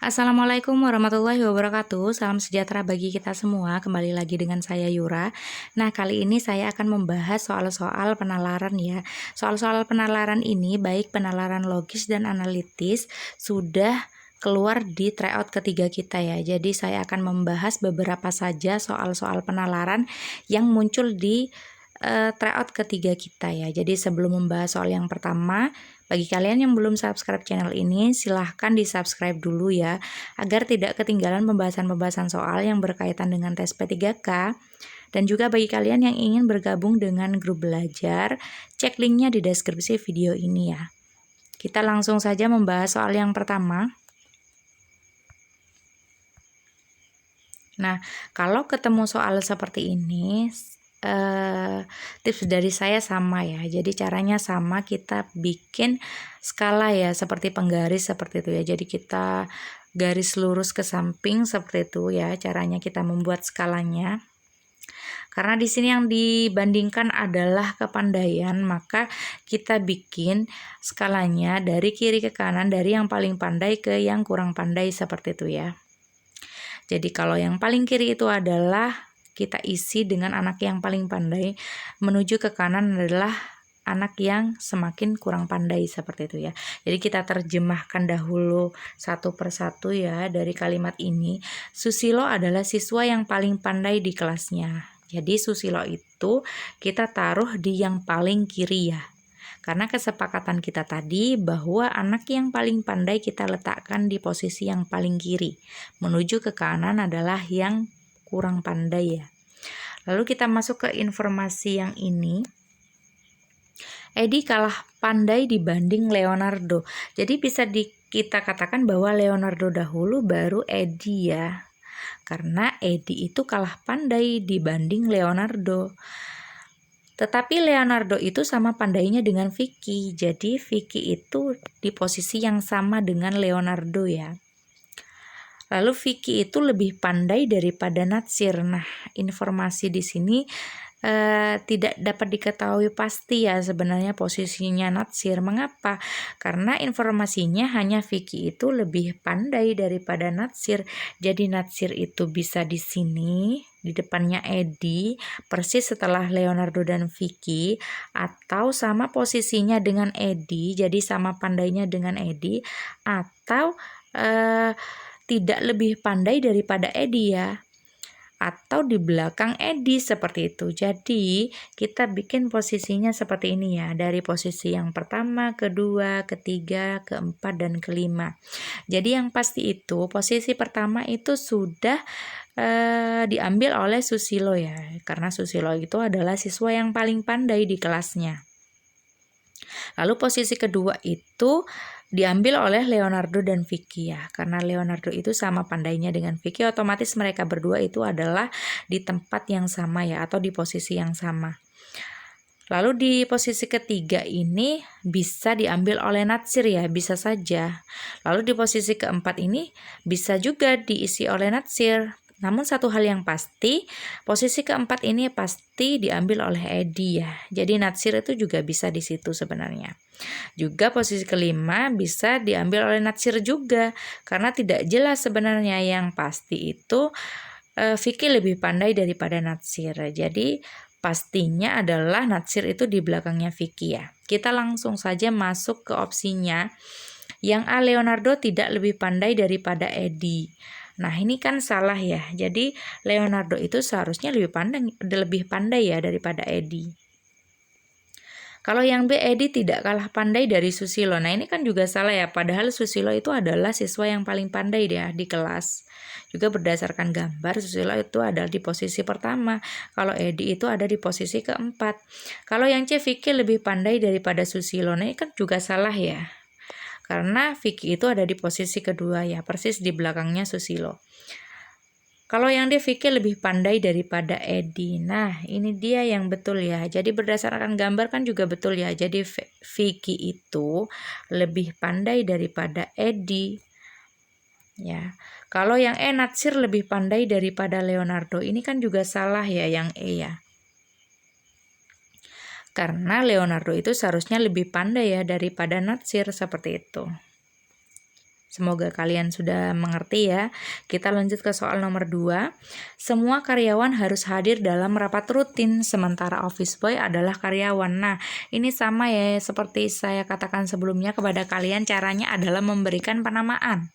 Assalamualaikum warahmatullahi wabarakatuh. Salam sejahtera bagi kita semua. Kembali lagi dengan saya Yura. Nah, kali ini saya akan membahas soal-soal penalaran ya. Soal-soal penalaran ini baik penalaran logis dan analitis sudah keluar di tryout ketiga kita ya. Jadi saya akan membahas beberapa saja soal-soal penalaran yang muncul di tryout ketiga kita ya. Jadi sebelum membahas soal yang pertama, bagi kalian yang belum subscribe channel ini, silahkan di subscribe dulu ya, agar tidak ketinggalan pembahasan-pembahasan soal yang berkaitan dengan tes P3K. Dan juga bagi kalian yang ingin bergabung dengan grup belajar, cek linknya di deskripsi video ini ya. Kita langsung saja membahas soal yang pertama. Nah, kalau ketemu soal seperti ini, tips dari saya sama ya. Jadi caranya sama, kita bikin skala ya, seperti penggaris seperti itu ya. Jadi kita garis lurus ke samping seperti itu ya. Caranya kita membuat skalanya. Karena di sini yang dibandingkan adalah kepandaian, maka kita bikin skalanya dari kiri ke kanan, dari yang paling pandai ke yang kurang pandai seperti itu ya. Jadi kalau yang paling kiri itu adalah kita isi dengan anak yang paling pandai, menuju ke kanan adalah anak yang semakin kurang pandai seperti itu ya. Jadi kita terjemahkan dahulu satu persatu ya dari kalimat ini. Susilo adalah siswa yang paling pandai di kelasnya. Jadi Susilo itu kita taruh di yang paling kiri ya. Karena kesepakatan kita tadi bahwa anak yang paling pandai kita letakkan di posisi yang paling kiri. Menuju ke kanan adalah yang kurang pandai ya. Lalu kita masuk ke informasi yang ini. Edi kalah pandai dibanding Leonardo. Jadi bisa kita katakan bahwa Leonardo dahulu baru Edi ya. Karena Edi itu kalah pandai dibanding Leonardo. Tetapi Leonardo itu sama pandainya dengan Vicky. Jadi Vicky itu di posisi yang sama dengan Leonardo ya. Lalu Vicky itu lebih pandai daripada Natsir. Nah, informasi di sini tidak dapat diketahui pasti ya sebenarnya posisinya Natsir. Mengapa? Karena informasinya hanya Vicky itu lebih pandai daripada Natsir. Jadi Natsir itu bisa di sini, di depannya Edi, persis setelah Leonardo dan Vicky, atau sama posisinya dengan Edi, jadi sama pandainya dengan Edi, atau tidak lebih pandai daripada Edi ya, atau di belakang Edi seperti itu. Jadi kita bikin posisinya seperti ini ya, dari posisi yang pertama, kedua, ketiga, keempat, dan kelima. Jadi yang pasti itu posisi pertama itu sudah diambil oleh Susilo ya, karena Susilo itu adalah siswa yang paling pandai di kelasnya. Lalu posisi kedua itu diambil oleh Leonardo dan Vicky ya, karena Leonardo itu sama pandainya dengan Vicky, otomatis mereka berdua itu adalah di tempat yang sama ya, atau di posisi yang sama. Lalu di posisi ketiga ini bisa diambil oleh Natsir ya, bisa saja. Lalu di posisi keempat ini bisa juga diisi oleh Natsir. Namun satu hal yang pasti, posisi keempat ini pasti diambil oleh Edi ya. Jadi Natsir itu juga bisa di situ sebenarnya. Juga posisi kelima bisa diambil oleh Natsir juga, karena tidak jelas sebenarnya, yang pasti itu Vicky lebih pandai daripada Natsir. Jadi pastinya adalah Natsir itu di belakangnya Vicky ya. Kita langsung saja masuk ke opsinya. Yang A, Leonardo tidak lebih pandai daripada Edi. Nah, ini kan salah ya. Jadi Leonardo itu seharusnya lebih pandai ya daripada Edi. Kalau yang B, Edi tidak kalah pandai dari Susilo. Nah, ini kan juga salah ya. Padahal Susilo itu adalah siswa yang paling pandai ya di kelas. Juga berdasarkan gambar, Susilo itu adalah di posisi pertama. Kalau Edi itu ada di posisi keempat. Kalau yang C, Vicky lebih pandai daripada Susilo. Nah, ini kan juga salah ya. Karena Vicky itu ada di posisi kedua ya, persis di belakangnya Susilo. Kalau yang D, Vicky lebih pandai daripada Edi. Nah, ini dia yang betul ya. Jadi berdasarkan gambar kan juga betul ya. Jadi Vicky itu lebih pandai daripada Edi. Ya. Kalau yang E, Natsir lebih pandai daripada Leonardo. Ini kan juga salah ya yang E ya. Karena Leonardo itu seharusnya lebih pandai ya daripada Natsir seperti itu. Semoga kalian sudah mengerti ya. Kita lanjut ke soal nomor 2. Semua karyawan harus hadir dalam rapat rutin, sementara office boy adalah karyawan. Nah, ini sama ya seperti saya katakan sebelumnya kepada kalian, caranya adalah memberikan penamaan.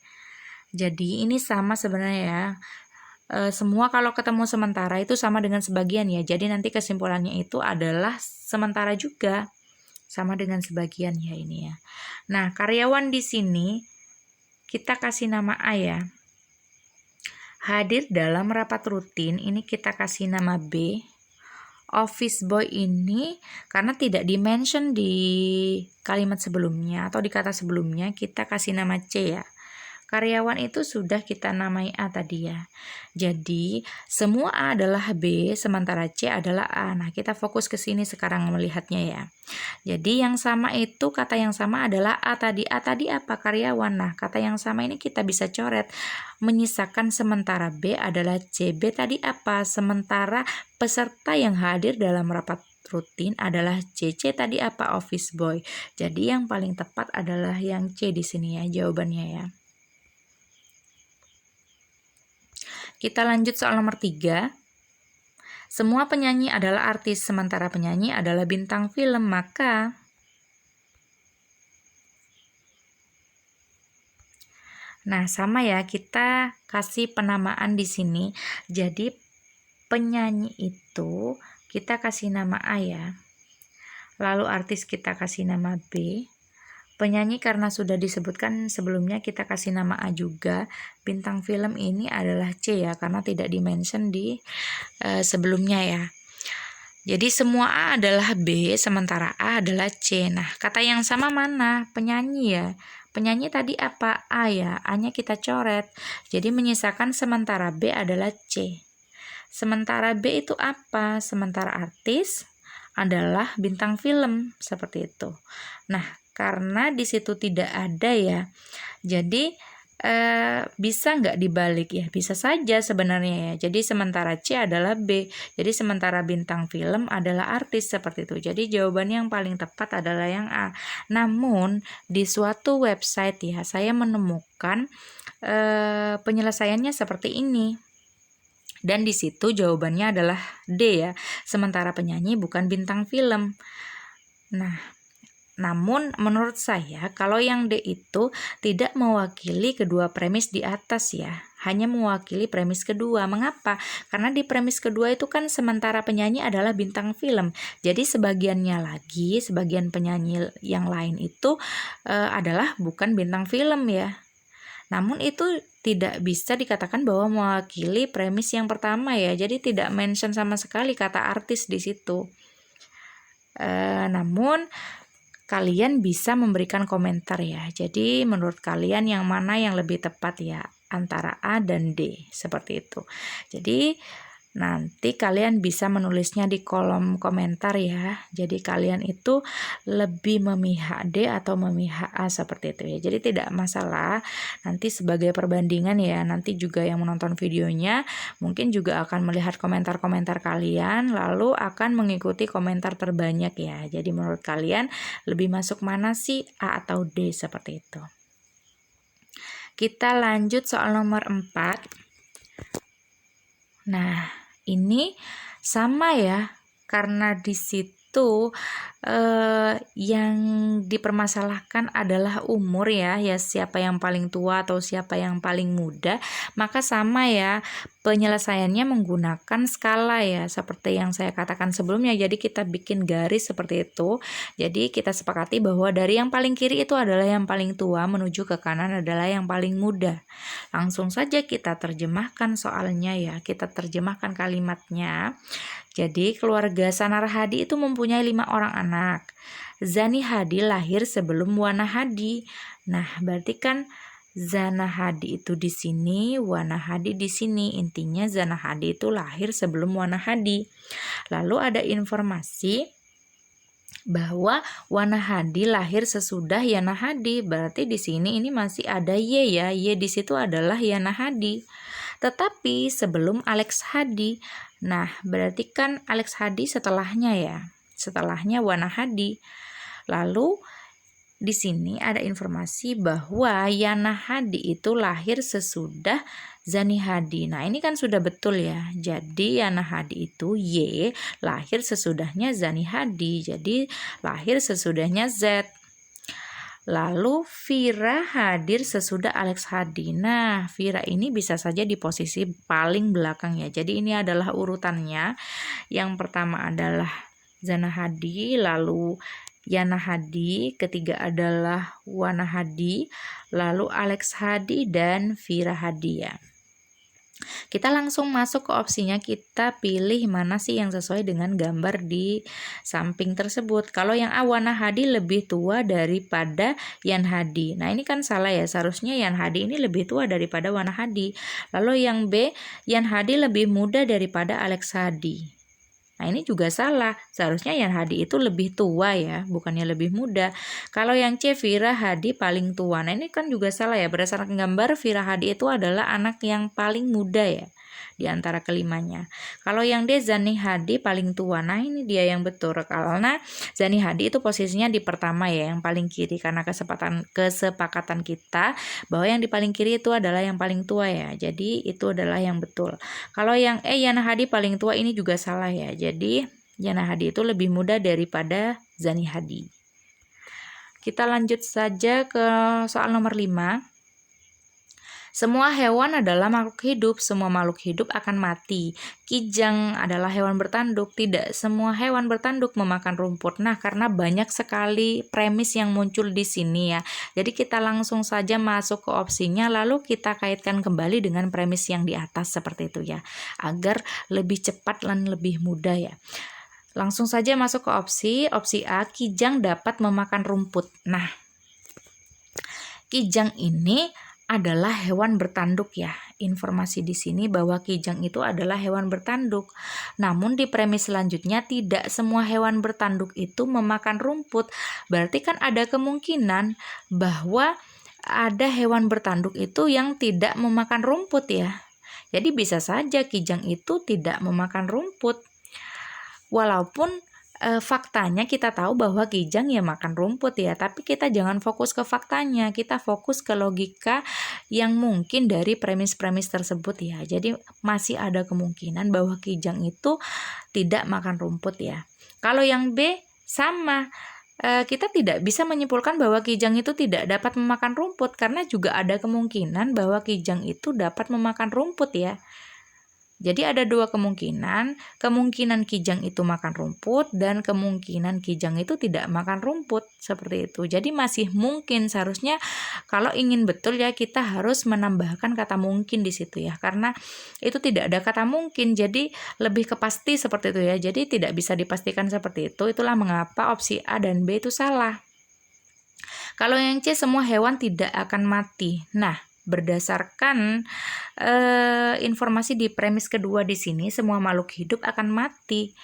Jadi ini sama sebenarnya ya. Semua kalau ketemu sementara itu sama dengan sebagian ya. Jadi nanti kesimpulannya itu adalah sementara juga. Sama dengan sebagian ya ini ya. Nah, karyawan di sini kita kasih nama A ya. Hadir dalam rapat rutin ini kita kasih nama B. Office boy ini karena tidak di-mention di kalimat sebelumnya atau di kata sebelumnya, kita kasih nama C ya. Karyawan itu sudah kita namai A tadi ya. Jadi semua A adalah B, sementara C adalah A. Nah, kita fokus ke sini sekarang melihatnya ya. Jadi yang sama itu, kata yang sama adalah A tadi. A tadi apa? Karyawan. Nah, kata yang sama ini kita bisa coret. Menyisakan sementara B adalah C. B tadi apa? Sementara peserta yang hadir dalam rapat rutin adalah C. C tadi apa? Office boy. Jadi yang paling tepat adalah yang C di sini ya jawabannya ya. Kita lanjut soal nomor 3. Semua penyanyi adalah artis, sementara penyanyi adalah bintang film, maka nah sama ya, kita kasih penamaan di sini. Jadi penyanyi itu kita kasih nama A ya. Lalu artis kita kasih nama B. Penyanyi karena sudah disebutkan sebelumnya kita kasih nama A juga. Bintang film ini adalah C ya, karena tidak di-mention di sebelumnya ya. Jadi semua A adalah B, sementara A adalah C. Nah, kata yang sama mana? Penyanyi ya. Penyanyi tadi apa? A ya. A-nya kita coret. Jadi menyisakan sementara B adalah C. Sementara B itu apa? Sementara artis adalah bintang film, seperti itu. Nah, karena di situ tidak ada ya, jadi bisa nggak dibalik ya? Bisa saja sebenarnya ya. Jadi sementara C adalah B, jadi sementara bintang film adalah artis, seperti itu. Jadi jawaban yang paling tepat adalah yang A. Namun di suatu website ya, saya menemukan penyelesaiannya seperti ini. Dan di situ jawabannya adalah D ya, sementara penyanyi bukan bintang film. Nah, namun menurut saya kalau yang D itu tidak mewakili kedua premis di atas ya, hanya mewakili premis kedua. Mengapa? Karena di premis kedua itu kan sementara penyanyi adalah bintang film. Jadi sebagiannya lagi, sebagian penyanyi yang lain itu adalah bukan bintang film ya. Namun itu tidak bisa dikatakan bahwa mewakili premis yang pertama ya. Jadi tidak mention sama sekali kata artis di situ. Namun kalian bisa memberikan komentar ya. Jadi menurut kalian yang mana yang lebih tepat ya, antara A dan D, seperti itu. Jadi nanti kalian bisa menulisnya di kolom komentar ya. Jadi kalian itu lebih memihak D atau memihak A, seperti itu ya. Jadi tidak masalah. Nanti sebagai perbandingan ya, nanti juga yang menonton videonya mungkin juga akan melihat komentar-komentar kalian, lalu akan mengikuti komentar terbanyak ya. Jadi menurut kalian lebih masuk mana sih, A atau D, seperti itu. Kita lanjut soal nomor 4. Nah, ini sama ya, karena di situ yang dipermasalahkan adalah umur ya, siapa yang paling tua atau siapa yang paling muda, maka sama ya, penyelesaiannya menggunakan skala ya, seperti yang saya katakan sebelumnya. Jadi kita bikin garis seperti itu. Jadi kita sepakati bahwa dari yang paling kiri itu adalah yang paling tua, menuju ke kanan adalah yang paling muda. Langsung saja kita terjemahkan soalnya ya, kita terjemahkan kalimatnya. Jadi keluarga Sanar Hadi itu mempunyai 5 orang anak. Zani Hadi lahir sebelum Wana Hadi. Nah, berarti kan Zana Hadi itu di sini, Wana Hadi di sini. Intinya Zana Hadi itu lahir sebelum Wana Hadi. Lalu ada informasi bahwa Wana Hadi lahir sesudah Yana Hadi. Berarti di sini ini masih ada Y ya. Y di situ adalah Yana Hadi. Tetapi sebelum Alex Hadi. Nah, berarti kan Alex Hadi setelahnya ya. Setelahnya Wana Hadi. Lalu di sini ada informasi bahwa Yana Hadi itu lahir sesudah Zani Hadi. Nah, ini kan sudah betul ya. Jadi Yana Hadi itu Y lahir sesudahnya Zani Hadi. Jadi lahir sesudahnya Z. Lalu Vira hadir sesudah Alex Hadi. Nah, Vira ini bisa saja di posisi paling belakang ya. Jadi ini adalah urutannya. Yang pertama adalah Zana Hadi, lalu Yana Hadi, ketiga adalah Wana Hadi, lalu Alex Hadi dan Vira Hadi ya. Kita langsung masuk ke opsinya, kita pilih mana sih yang sesuai dengan gambar di samping tersebut. Kalau yang A, Wana Hadi lebih tua daripada Yan Hadi. Nah, ini kan salah ya, seharusnya Yan Hadi ini lebih tua daripada Wana Hadi. Lalu yang B, Yan Hadi lebih muda daripada Alex Hadi. Nah, ini juga salah. Seharusnya Yan Hadi itu lebih tua ya, bukannya lebih muda. Kalau yang C, Vira Hadi paling tua. Nah, ini kan juga salah ya. Berdasarkan gambar, Vira Hadi itu adalah anak yang paling muda ya di antara kelimanya. Kalau yang D, Zani Hadi paling tua. Nah, ini dia yang betul. Karena Zani Hadi itu posisinya di pertama ya, yang paling kiri. Karena kesepakatan kita bahwa yang di paling kiri itu adalah yang paling tua ya. Jadi itu adalah yang betul. Kalau yang E, Yana Hadi paling tua, ini juga salah ya. Jadi Yana Hadi itu lebih muda daripada Zani Hadi. Kita lanjut saja ke soal nomor 5. Semua hewan adalah makhluk hidup, semua makhluk hidup akan mati. Kijang adalah hewan bertanduk, tidak semua hewan bertanduk memakan rumput. Nah, karena banyak sekali premis yang muncul di sini ya. Jadi kita langsung saja masuk ke opsinya, lalu kita kaitkan kembali dengan premis yang di atas seperti itu ya. Agar lebih cepat dan lebih mudah ya. Langsung saja masuk ke opsi A, kijang dapat memakan rumput. Nah, kijang ini adalah hewan bertanduk ya. Informasi di sini bahwa kijang itu adalah hewan bertanduk. Namun di premis selanjutnya tidak semua hewan bertanduk itu memakan rumput. Berarti kan ada kemungkinan bahwa ada hewan bertanduk itu yang tidak memakan rumput ya. Jadi bisa saja kijang itu tidak memakan rumput. Walaupun faktanya kita tahu bahwa kijang ya makan rumput ya, tapi kita jangan fokus ke faktanya, kita fokus ke logika yang mungkin dari premis-premis tersebut ya. Jadi masih ada kemungkinan bahwa kijang itu tidak makan rumput ya. Kalau yang B sama, kita tidak bisa menyimpulkan bahwa kijang itu tidak dapat memakan rumput, karena juga ada kemungkinan bahwa kijang itu dapat memakan rumput ya. Jadi ada dua kemungkinan kijang itu makan rumput dan kemungkinan kijang itu tidak makan rumput, seperti itu. Jadi masih mungkin, seharusnya kalau ingin betul ya kita harus menambahkan kata mungkin di situ ya, karena itu tidak ada kata mungkin, jadi lebih ke pasti seperti itu ya. Jadi tidak bisa dipastikan seperti itu, itulah mengapa opsi A dan B itu salah. Kalau yang C, semua hewan tidak akan mati. Nah, berdasarkan informasi di premis kedua di sini, semua makhluk hidup akan mati.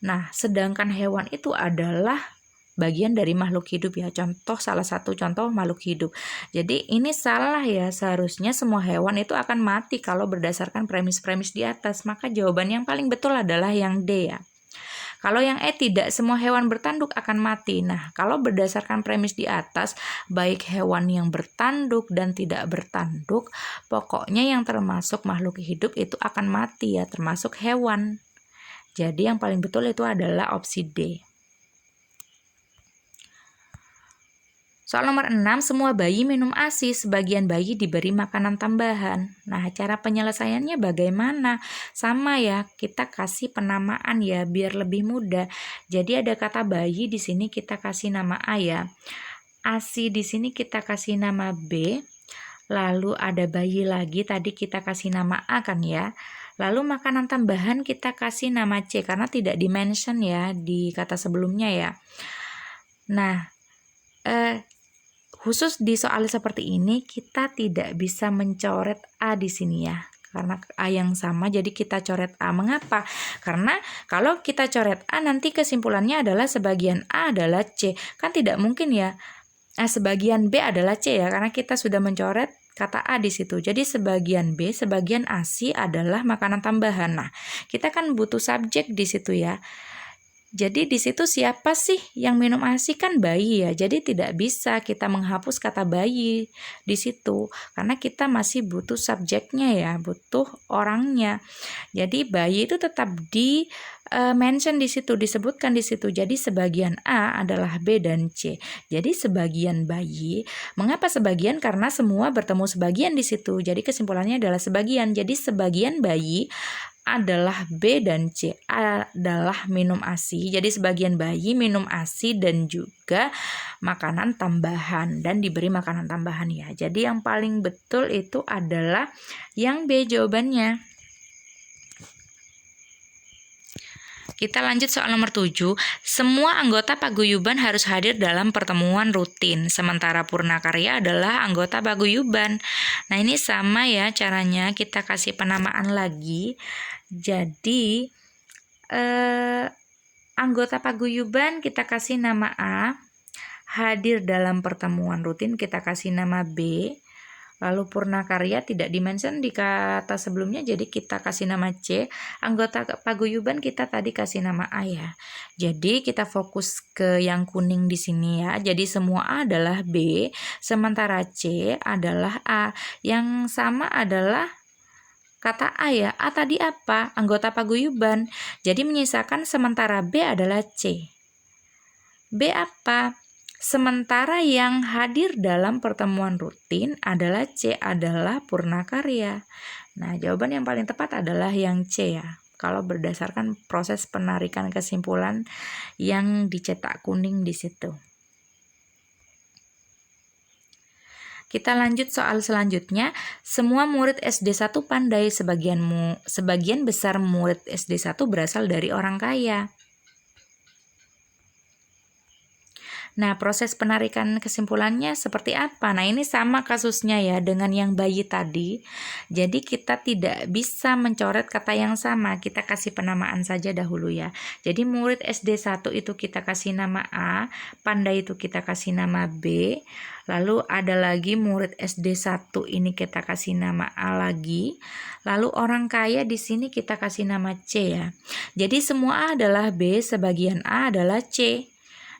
Nah, sedangkan hewan itu adalah bagian dari makhluk hidup ya. Salah satu contoh makhluk hidup. Jadi ini salah ya, seharusnya semua hewan itu akan mati kalau berdasarkan premis-premis di atas. Maka jawaban yang paling betul adalah yang D ya. Kalau yang E, tidak semua hewan bertanduk akan mati. Nah, kalau berdasarkan premis di atas, baik hewan yang bertanduk dan tidak bertanduk, pokoknya yang termasuk makhluk hidup itu akan mati ya, termasuk hewan. Jadi yang paling betul itu adalah opsi D. Soal nomor 6, semua bayi minum ASI, sebagian bayi diberi makanan tambahan. Nah, cara penyelesaiannya bagaimana? Sama ya, kita kasih penamaan ya biar lebih mudah. Jadi ada kata bayi di sini kita kasih nama A ya. ASI di sini kita kasih nama B. Lalu ada bayi lagi, tadi kita kasih nama A kan ya. Lalu makanan tambahan kita kasih nama C karena tidak di-mention ya di kata sebelumnya ya. Nah, khusus di soal seperti ini kita tidak bisa mencoret A di sini ya. Karena A yang sama jadi kita coret A. Mengapa? Karena kalau kita coret A nanti kesimpulannya adalah sebagian A adalah C. Kan tidak mungkin ya. Sebagian B adalah C ya, karena kita sudah mencoret kata A di situ. Jadi sebagian B, sebagian ASI adalah makanan tambahan. Nah, kita kan butuh subjek di situ ya. Jadi di situ siapa sih yang minum ASI? Kan bayi ya. Jadi tidak bisa kita menghapus kata bayi di situ karena kita masih butuh subjeknya ya, butuh orangnya. Jadi bayi itu tetap di mention di situ, disebutkan di situ. Jadi sebagian A adalah B dan C. Jadi sebagian bayi. Mengapa sebagian? Karena semua bertemu sebagian di situ. Jadi kesimpulannya adalah sebagian. Jadi sebagian bayi adalah B dan C adalah minum ASI. Jadi sebagian bayi minum ASI dan juga makanan tambahan dan diberi makanan tambahan ya. Jadi yang paling betul itu adalah yang B jawabannya. Kita lanjut soal nomor 7. Semua anggota paguyuban harus hadir dalam pertemuan rutin, sementara Purnakarya adalah anggota paguyuban. Nah, ini sama ya caranya, kita kasih penamaan lagi. Jadi, anggota paguyuban kita kasih nama A, hadir dalam pertemuan rutin kita kasih nama B, lalu Purnakarya tidak dimention di kata sebelumnya, jadi kita kasih nama C. Anggota paguyuban kita tadi kasih nama A ya. Jadi kita fokus ke yang kuning di sini ya. Jadi semua A adalah B, sementara C adalah A. Yang sama adalah kata A ya. A tadi apa? Anggota paguyuban. Jadi menyisakan sementara B adalah C. B apa? Sementara yang hadir dalam pertemuan rutin adalah C, adalah Purnakarya. Nah, jawaban yang paling tepat adalah yang C ya. Kalau berdasarkan proses penarikan kesimpulan yang dicetak kuning di situ. Kita lanjut soal selanjutnya. Semua murid SD 1 pandai, sebagian besar murid SD 1 berasal dari orang kaya. Nah, proses penarikan kesimpulannya seperti apa? Nah, ini sama kasusnya ya dengan yang bayi tadi. Jadi kita tidak bisa mencoret kata yang sama. Kita kasih penamaan saja dahulu ya. Jadi murid SD 1 itu kita kasih nama A, pandai itu kita kasih nama B. Lalu ada lagi murid SD 1 ini kita kasih nama A lagi. Lalu orang kaya di sini kita kasih nama C ya. Jadi semua A adalah B, sebagian A adalah C.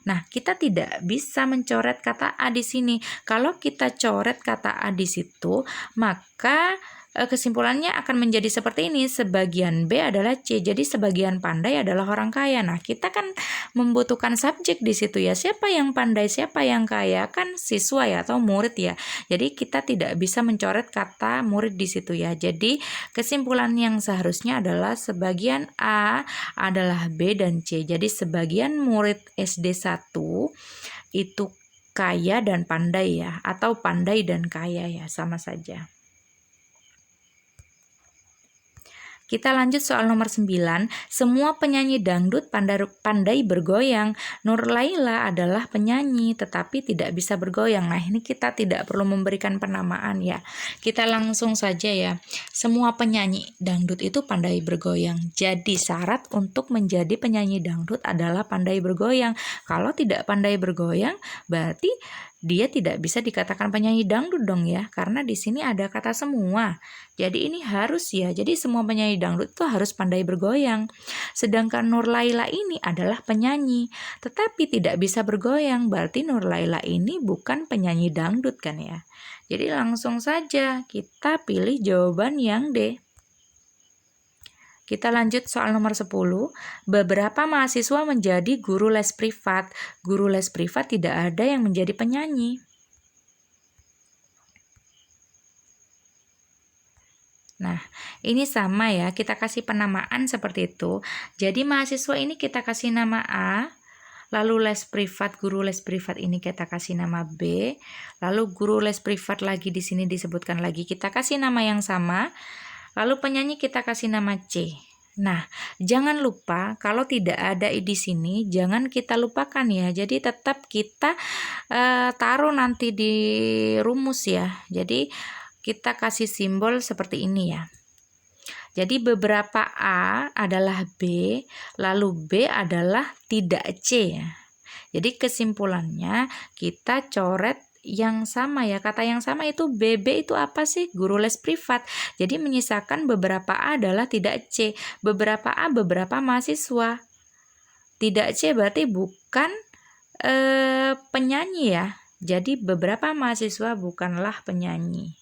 Nah, kita tidak bisa mencoret kata A di sini. Kalau kita coret kata A di situ, maka kesimpulannya akan menjadi seperti ini. Sebagian B adalah C. Jadi sebagian pandai adalah orang kaya. Nah, kita kan membutuhkan subjek di situ ya. Siapa yang pandai, siapa yang kaya? Kan siswa ya atau murid ya. Jadi kita tidak bisa mencoret kata murid di situ ya. Jadi kesimpulan yang seharusnya adalah sebagian A adalah B dan C. Jadi sebagian murid SD 1 itu kaya dan pandai ya, atau pandai dan kaya ya, sama saja. Kita lanjut soal nomor 9. Semua penyanyi dangdut pandai bergoyang. Nur Laila adalah penyanyi tetapi tidak bisa bergoyang. Nah, ini kita tidak perlu memberikan penamaan ya. Kita langsung saja ya. Semua penyanyi dangdut itu pandai bergoyang. Jadi syarat untuk menjadi penyanyi dangdut adalah pandai bergoyang. Kalau tidak pandai bergoyang, berarti dia tidak bisa dikatakan penyanyi dangdut dong ya, karena di sini ada kata semua. Jadi ini harus ya, jadi semua penyanyi dangdut itu harus pandai bergoyang. Sedangkan Nur Laila ini adalah penyanyi, tetapi tidak bisa bergoyang, berarti Nur Laila ini bukan penyanyi dangdut kan ya. Jadi langsung saja kita pilih jawaban yang D. Kita lanjut soal nomor 10. Beberapa mahasiswa menjadi guru les privat. Guru les privat tidak ada yang menjadi penyanyi. Nah, ini sama ya, kita kasih penamaan seperti itu. Jadi mahasiswa ini kita kasih nama A, lalu les privat, guru les privat ini kita kasih nama B, lalu guru les privat lagi di sini disebutkan lagi kita kasih nama yang sama. Lalu penyanyi kita kasih nama C. Nah, jangan lupa kalau tidak ada di sini, jangan kita lupakan ya. Jadi tetap kita taruh nanti di rumus ya. Jadi kita kasih simbol seperti ini ya. Jadi beberapa A adalah B, lalu B adalah tidak C ya. Jadi kesimpulannya kita coret yang sama ya, kata yang sama itu BB itu apa sih? Guru les privat. Jadi menyisakan beberapa A adalah tidak C, beberapa A beberapa mahasiswa. Tidak C berarti bukan penyanyi ya. Jadi beberapa mahasiswa bukanlah penyanyi.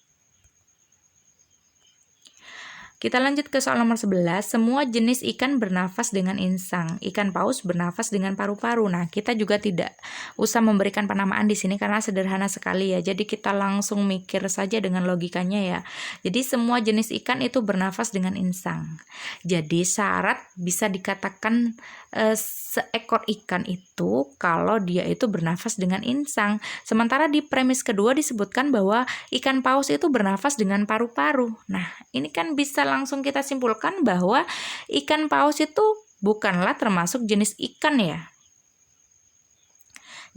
Kita lanjut ke soal nomor 11. Semua jenis ikan bernafas dengan insang. Ikan paus bernafas dengan paru-paru. Nah, kita juga tidak usah memberikan penamaan di sini karena sederhana sekali ya. Jadi kita langsung mikir saja dengan logikanya ya. Jadi semua jenis ikan itu bernafas dengan insang. Jadi syarat bisa dikatakan seekor ikan itu kalau dia itu bernafas dengan insang. Sementara di premis kedua disebutkan bahwa ikan paus itu bernafas dengan paru-paru. Nah, ini kan bisa langsung kita simpulkan bahwa ikan paus itu bukanlah termasuk jenis ikan ya.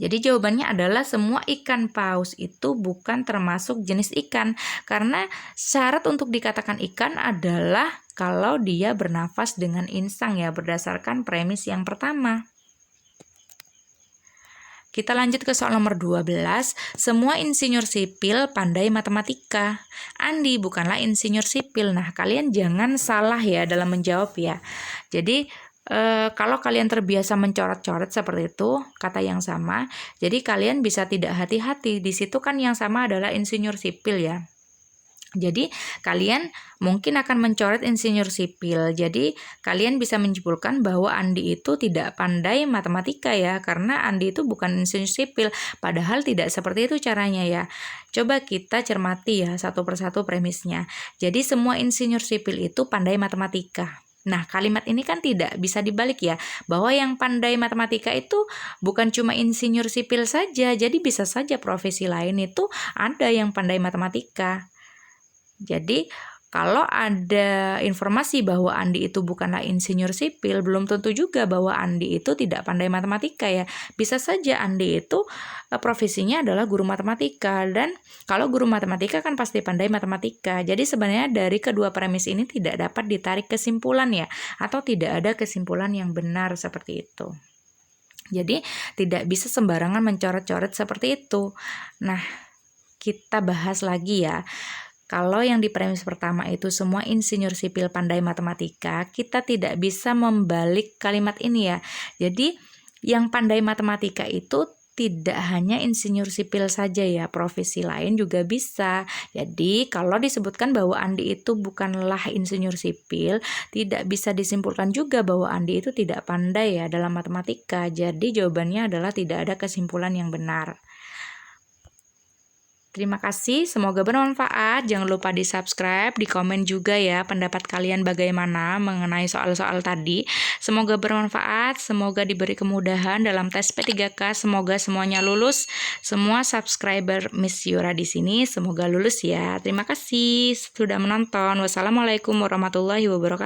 Jadi jawabannya adalah semua ikan paus itu bukan termasuk jenis ikan. Karena syarat untuk dikatakan ikan adalah kalau dia bernafas dengan insang ya, berdasarkan premis yang pertama. Kita lanjut ke soal nomor 12. Semua insinyur sipil pandai matematika. Andi bukanlah insinyur sipil. Nah, kalian jangan salah ya dalam menjawab ya. Jadi kalau kalian terbiasa mencoret-coret seperti itu, kata yang sama, jadi kalian bisa tidak hati-hati. Di situ kan yang sama adalah insinyur sipil ya. Jadi kalian mungkin akan mencoret insinyur sipil. Jadi kalian bisa menyimpulkan bahwa Andi itu tidak pandai matematika ya, karena Andi itu bukan insinyur sipil. Padahal tidak seperti itu caranya ya. Coba kita cermati ya satu persatu premisnya. Jadi semua insinyur sipil itu pandai matematika. Nah, kalimat ini kan tidak bisa dibalik ya, bahwa yang pandai matematika itu bukan cuma insinyur sipil saja, jadi bisa saja profesi lain itu ada yang pandai matematika. Jadi kalau ada informasi bahwa Andi itu bukanlah insinyur sipil, belum tentu juga bahwa Andi itu tidak pandai matematika ya. Bisa saja Andi itu profesinya adalah guru matematika, dan kalau guru matematika kan pasti pandai matematika. Jadi sebenarnya dari kedua premis ini tidak dapat ditarik kesimpulan ya, atau tidak ada kesimpulan yang benar seperti itu. Jadi tidak bisa sembarangan mencoret-coret seperti itu. Nah, kita bahas lagi ya. Kalau yang di premis pertama itu semua insinyur sipil pandai matematika, kita tidak bisa membalik kalimat ini ya. Jadi yang pandai matematika itu tidak hanya insinyur sipil saja ya, profesi lain juga bisa. Jadi kalau disebutkan bahwa Andi itu bukanlah insinyur sipil, tidak bisa disimpulkan juga bahwa Andi itu tidak pandai ya dalam matematika. Jadi jawabannya adalah tidak ada kesimpulan yang benar. Terima kasih, semoga bermanfaat. Jangan lupa di-subscribe, di-komen juga ya pendapat kalian bagaimana mengenai soal-soal tadi. Semoga bermanfaat, semoga diberi kemudahan dalam tes P3K, semoga semuanya lulus. Semua subscriber Miss Yura di sini semoga lulus ya. Terima kasih sudah menonton. Wassalamualaikum warahmatullahi wabarakatuh.